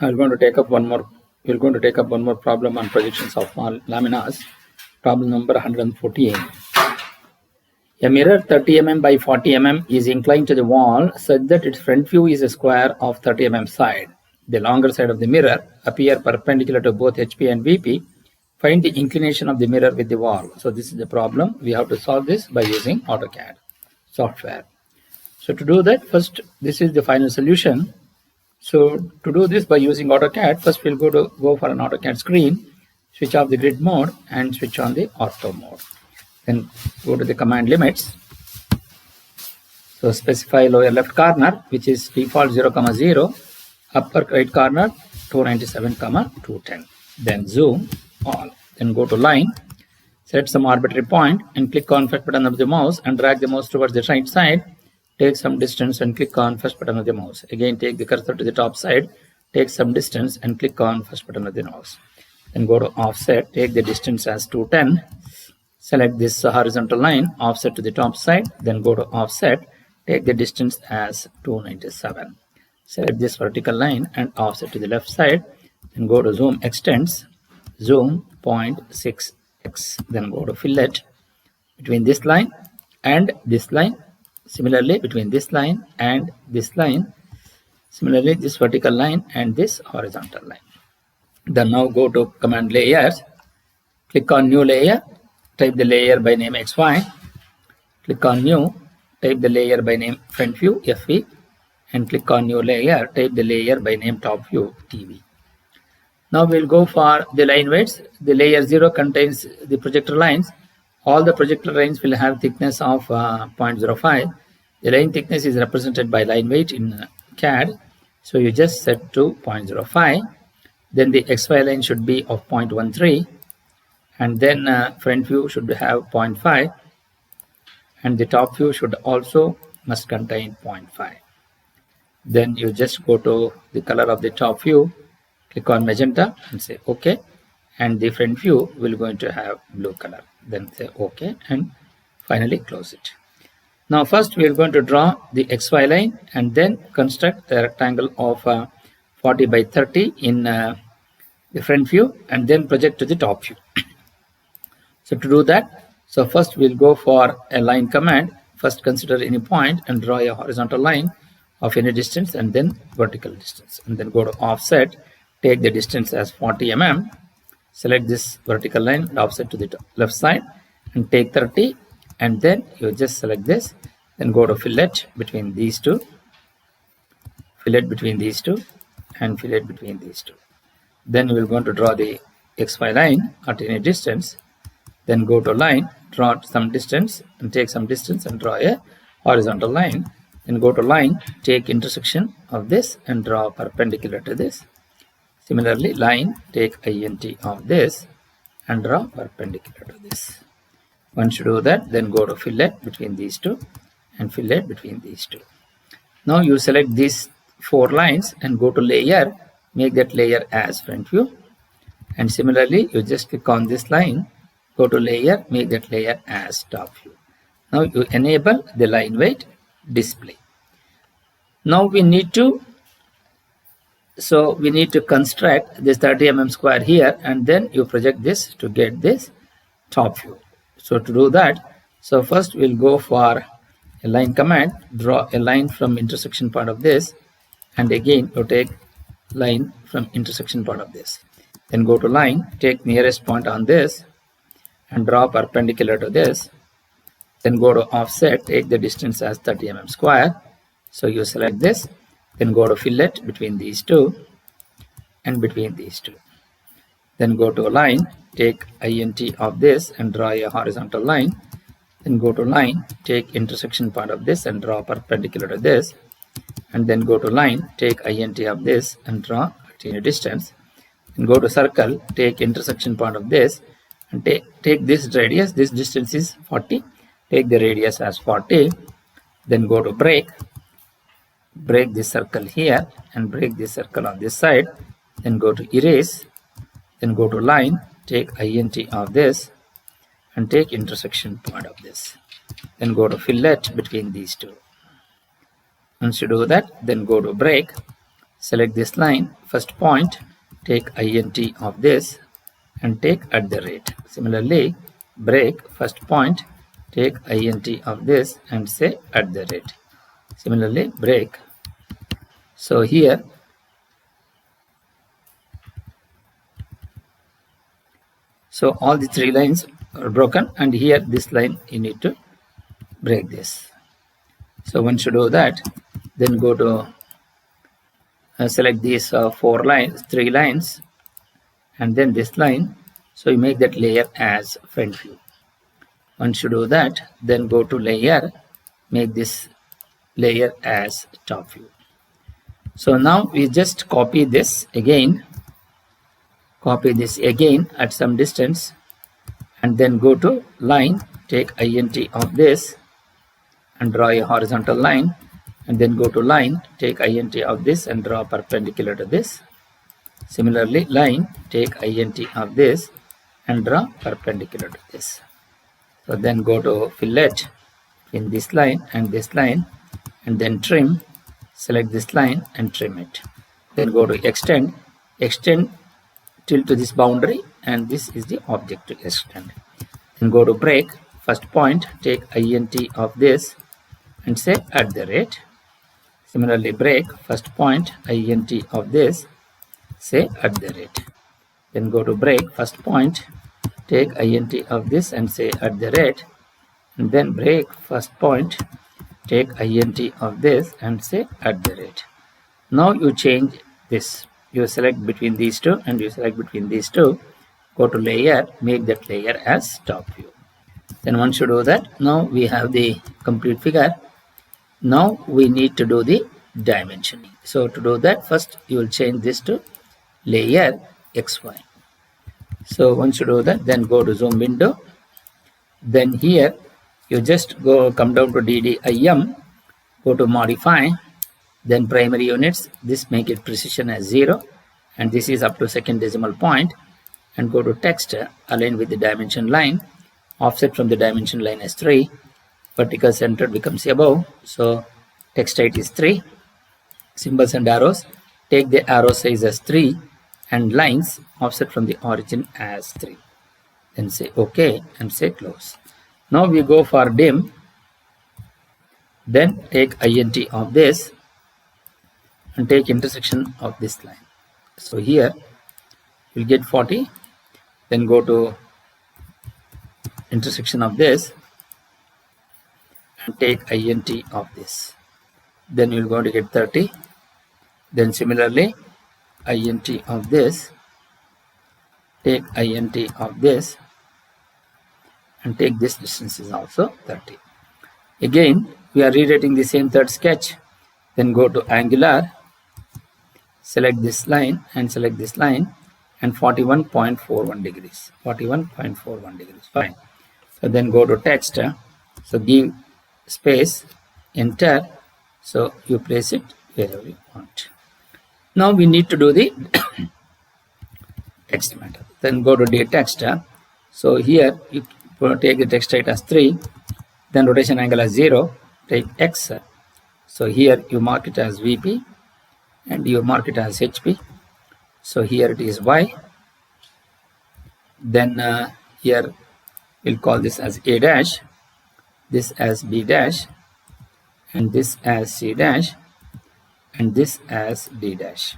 We're going to take up one more problem on projections of laminas. Problem number 114. A mirror 30 mm by 40 mm is inclined to the wall such that its front view is a square of 30 mm side. The longer side of the mirror appear perpendicular to both HP and VP. Find the inclination of the mirror with the wall. So this is the problem. We have to solve this by using AutoCAD software. So to do that, first this is the final solution. So to do this by using AutoCAD, first we'll go for an AutoCAD screen, switch off the grid mode and switch on the ortho mode. Then go to the command limits. So specify lower left corner, which is default 0, 0, upper right corner 297, 210. Then zoom all. Then go to line, select some arbitrary point and click on first button of the mouse and drag the mouse towards the right side. Take some distance and click on first button of the mouse. Again, take the cursor to the top side, take some distance and click on first button of the mouse. Then go to offset, take the distance as 210. Select this horizontal line, offset to the top side, then go to offset, take the distance as 297. Select this vertical line and offset to the left side, then go to zoom extends, zoom 0.6x, then go to fillet between this line and this line. Similarly, between this line and this line, similarly this vertical line and this horizontal line. Then now go to command layers, click on new layer, type the layer by name XY, click on new, type the layer by name front view FV, and click on new layer, type the layer by name top view TV. Now we'll go for the line weights. The layer 0 contains the projector lines. All the projector lines will have thickness of 0.05. The line thickness is represented by line weight in CAD. So you just set to 0.05. Then the XY line should be of 0.13. And then front view should have 0.5. And the top view should also must contain 0.5. Then you just go to the color of the top view, click on magenta and say OK. And the front view will going to have blue color. Then say OK and finally close it. Now first we are going to draw the XY line and then construct a rectangle of 40 by 30 in the front view and then project to the top view. So to do that, so first we'll go for a line command. First consider any point and draw a horizontal line of any distance and then vertical distance. And then go to offset, take the distance as 40 mm. Select this vertical line and offset to the left side and take 30 and then you just select this, then go to fillet between these two, fillet between these two and fillet between these two. Then we will going to draw the XY line at any distance, then go to line, draw some distance and take some distance and draw a horizontal line, then go to line, take intersection of this and draw perpendicular to this. Similarly, line, take INT of this and draw perpendicular to this. Once you do that, then go to fillet between these two and fillet between these two. Now you select these 4 lines and go to layer, make that layer as front view. And similarly, you just click on this line, go to layer, make that layer as top view. Now you enable the line weight display. Now we need to construct this 30 mm square here and then you project this to get this top view. So to do that, so first we'll go for a line command, draw a line from intersection part of this and again you take line from intersection part of this. Then go to line, take nearest point on this and draw perpendicular to this. Then go to offset, take the distance as 30 mm square. So you select this. Then go to fillet between these two and between these two. Then go to a line, take INT of this and draw a horizontal line. Then go to line, take intersection part of this and draw perpendicular to this. And then go to line, take INT of this and draw at a distance. Then go to circle, take intersection part of this and take this radius. This distance is 40. Take the radius as 40. Then go to break this circle here and break this circle on this side, then go to erase, then go to line, take INT of this and take intersection point of this, then go to fillet between these two. Once you do that, then go to break, select this line, first point, take int of this and take @. Similarly, break, first point, take int of this and say @. Similarly, break. So here, so all the three lines are broken, and here this line you need to break this. So once you do that, then go to select these three lines, and then this line. So you make that layer as front view. Once you do that, then go to layer, make this layer as top view. So now we just copy this again at some distance, and then go to line, take int of this and draw a horizontal line, and then go to line, take int of this and draw perpendicular to this. Similarly, line, take int of this and draw perpendicular to this. So then go to fillet in this line, and then trim, select this line and trim it. Then go to extend till to this boundary, and this is the object to extend. Then go to break, first point, take int of this and say @. Similarly, break, first point, int of this, say @. Then go to break, first point, take int of this and say @, and then break, first point, take int of this and say @. Now you change this. You select between these two, and you select between these two. Go to layer, make that layer as top view. Then once you do that, now we have the complete figure. Now we need to do the dimensioning. So to do that, first you will change this to layer XY. So once you do that, then go to zoom window. Then here you just come down to DDIM, go to modify, then primary units, this make it precision as 0, and this is up to second decimal point, and go to text, align with the dimension line, offset from the dimension line as 3, vertical center becomes above, so text height is 3, symbols and arrows, take the arrow size as 3, and lines offset from the origin as 3. Then say OK and say close. Now we go for dim, then take int of this and take intersection of this line. So here you'll get 40, then go to intersection of this and take int of this, then you're going to get 30. Then similarly, int of this, take int of this and take this distance is also 30. Again, we are rewriting the same third sketch. Then go to angular, select this line and select this line, and 41.41 degrees. 41.41 degrees. Fine. So then go to text. So give space, enter. So you place it wherever you want. Now we need to do the text matter. Then go to the text. So here you take the text height as 3, then rotation angle as 0, take X. So here you mark it as VP and you mark it as HP. So here it is Y. Then here we'll call this as A dash, this as B dash, and this as C dash, and this as D dash.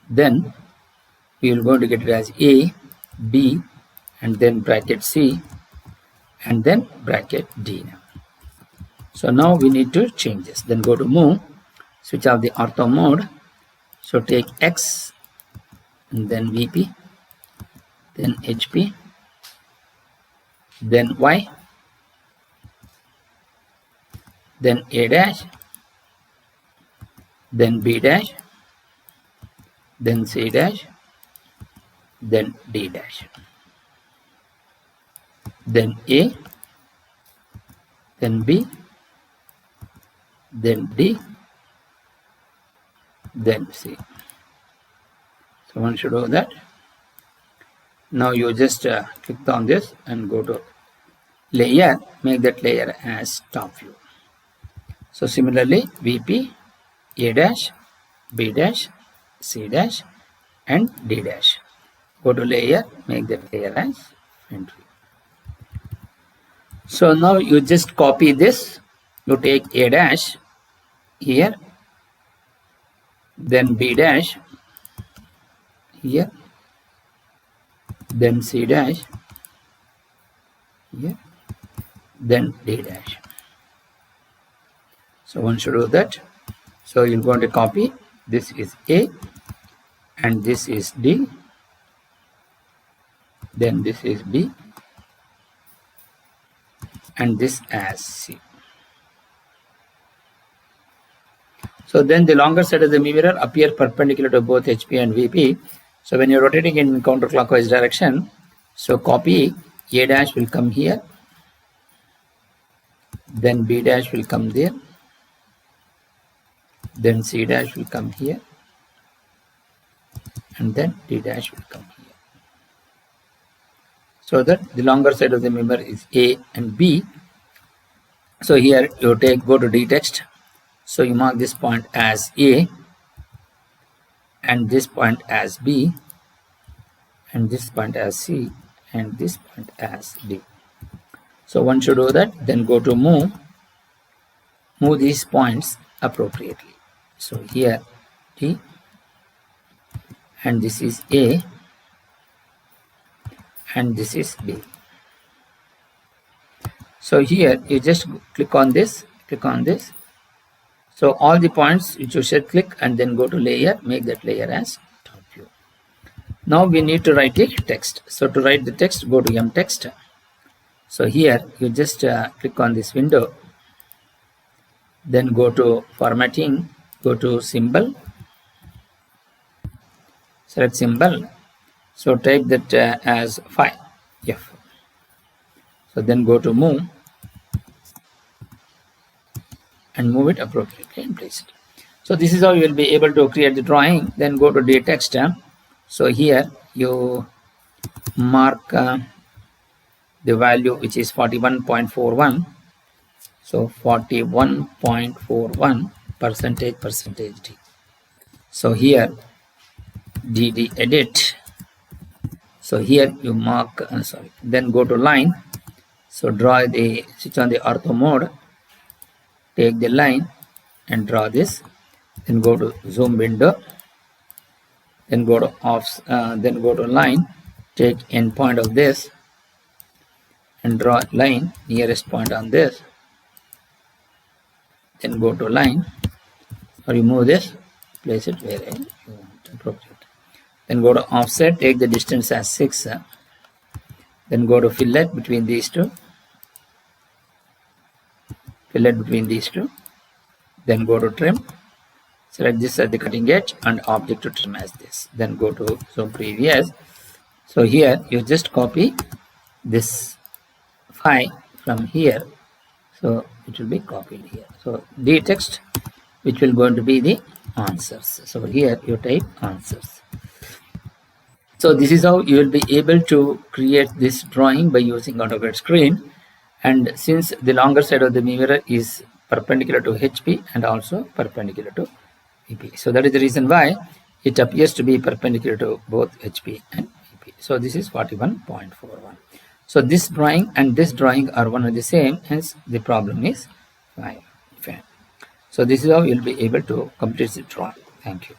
Then we will going to get it as A, B, and then bracket C, and then bracket D. So now we need to change this. Then go to move, switch off the ortho mode. So take X, and then VP, then HP, then Y, then A dash, then B dash, then C dash, then D dash, then A, then B, then D, then C. So once you do that, now you just click on this and go to layer, make that layer as top view. So similarly, VP, A dash, B dash, C dash and D dash. Go to layer, make that layer as front view. So now you just copy this. You take A dash here, then B dash here, then C dash here, then D dash. So once you do that, so you're going to copy. This is A and this is D, then this is B and this as C. So then the longer side of the mirror appear perpendicular to both HP and VP. So when you're rotating in counterclockwise direction, so copy A dash will come here, then B dash will come there, then C dash will come here, and then D dash will come here. So that the longer side of the mirror is A and B. So here you go to D text. So you mark this point as A and this point as B and this point as C and this point as D. So once you do that, then go to move these points appropriately. So here D and this is A and this is B. So here you just click on this. So all the points which you should click and then go to layer, make that layer as top view. Now we need to write a text. So to write the text, go to M text. So here you just click on this window, then go to formatting, go to symbol, select symbol. So type that as F. So then go to move and move it appropriately and place it. So this is how you will be able to create the drawing. Then go to D text. So here you mark the value which is 41.41. So 41.41 percentage D. So here DD edit. So here you mark then go to line. So draw switch on the ortho mode, take the line and draw this, then go to zoom window, then go to then go to line, take end point of this and draw line nearest point on this, then go to line, or remove this, place it where you want appropriate. Then go to offset, take the distance as 6, then go to fillet between these two, then go to trim, select this as the cutting edge and object to trim as this, then go to zoom previous. So here you just copy this phi from here, so it will be copied here. So D text, which will going to be the answers. So here you type answers. So this is how you will be able to create this drawing by using AutoCAD screen. And since the longer side of the mirror is perpendicular to HP and also perpendicular to VP, so that is the reason why it appears to be perpendicular to both HP and VP. So this is 41.41. So this drawing and this drawing are one and the same, hence the problem is 5. So this is how you will be able to complete the drawing. Thank you.